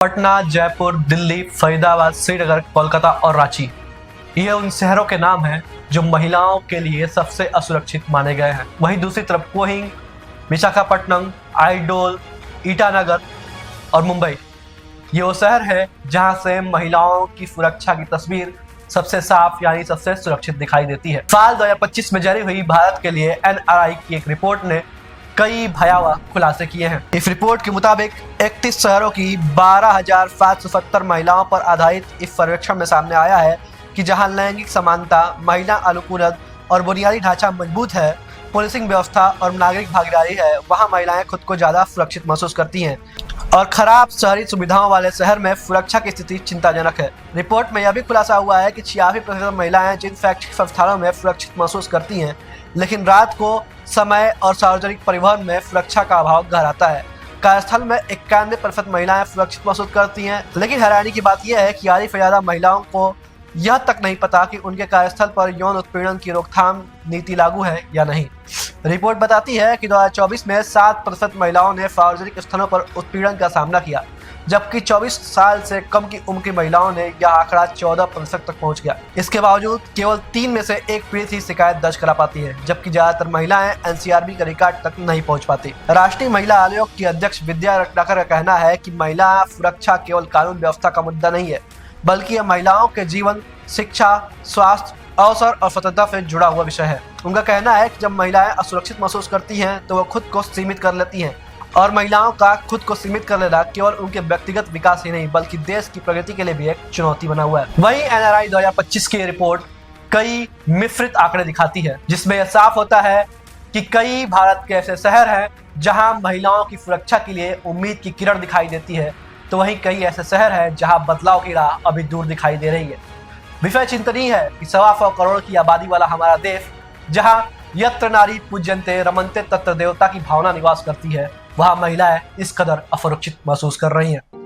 पटना, जयपुर, दिल्ली, फरीदाबाद, श्रीनगर, कोलकाता और रांची ये उन शहरों के नाम हैं जो महिलाओं के लिए सबसे असुरक्षित माने गए हैं। वहीं दूसरी तरफ कोहिंग, विशाखापट्टनम, आइडोल, ईटानगर और मुंबई ये वो शहर है जहां से महिलाओं की सुरक्षा की तस्वीर सबसे साफ यानी सबसे सुरक्षित दिखाई देती है। साल 2025 में जारी हुई भारत के लिए NRI की एक रिपोर्ट ने कई भयावह खुलासे किए हैं। इस रिपोर्ट के मुताबिक 31 शहरों की 12,770 महिलाओं पर आधारित इस सर्वेक्षण में सामने आया है कि जहां लैंगिक समानता, महिला अनुकूलन और बुनियादी ढांचा मजबूत है, पुलिसिंग व्यवस्था और नागरिक भागीदारी है, वहां महिलाएं खुद को ज्यादा सुरक्षित महसूस करती हैं। और खराब शहरी सुविधाओं वाले शहर में सुरक्षा की स्थिति चिंताजनक है। रिपोर्ट में यह भी खुलासा हुआ है कि 86% महिलाएं जिन शैक्षिक संस्थानों में सुरक्षित महसूस करती हैं, लेकिन रात को समय और सार्वजनिक परिवहन में सुरक्षा का अभाव गहराता है। कार्यस्थल में 91% महिलाएं सुरक्षित महसूस करती हैं, लेकिन हैरानी की बात यह है कि आधी से ज्यादा महिलाओं को यह तक नहीं पता कि उनके कार्यस्थल पर यौन उत्पीड़न की रोकथाम नीति लागू है या नहीं। रिपोर्ट बताती है कि 2024 में 7% महिलाओं ने सार्वजनिक स्थलों पर उत्पीड़न का सामना किया, जबकि 24 साल से कम की उम्र की महिलाओं ने यह आंकड़ा 14% तक पहुंच गया। इसके बावजूद केवल 3 में से 1 पीड़ित ही शिकायत दर्ज करा पाती है, जबकि ज्यादातर महिलाएं NCRB के रिकॉर्ड तक नहीं पहुंच पाती। राष्ट्रीय महिला आयोग की अध्यक्ष विद्या रत्नाकर का कहना है कि महिला सुरक्षा केवल कानून व्यवस्था का मुद्दा नहीं है, बल्कि यह महिलाओं के जीवन, शिक्षा, स्वास्थ्य, अवसर और स्वतंत्रता से जुड़ा हुआ विषय है। उनका कहना है कि जब महिलाएं असुरक्षित महसूस करती हैं तो वह खुद को सीमित कर लेती हैं, और महिलाओं का खुद को सीमित कर लेना केवल उनके व्यक्तिगत विकास ही नहीं बल्कि देश की प्रगति के लिए भी एक चुनौती बना हुआ है। वहीं NRI 2025 की रिपोर्ट कई मिश्रित आंकड़े दिखाती है, जिसमें यह साफ होता है कि कई भारत के ऐसे शहर हैं जहां महिलाओं की सुरक्षा के लिए उम्मीद की किरण दिखाई देती है, तो वहीं कई ऐसे शहर हैं जहां बदलाव की राह अभी दूर दिखाई दे रही है। विषय चिंतनीय है कि 125 करोड़ की आबादी वाला हमारा देश, जहां यत्र नारी पूज्यन्ते रमन्ते तत्र देवता की भावना निवास करती है, वहां महिलाएं इस कदर असुरक्षित महसूस कर रही हैं।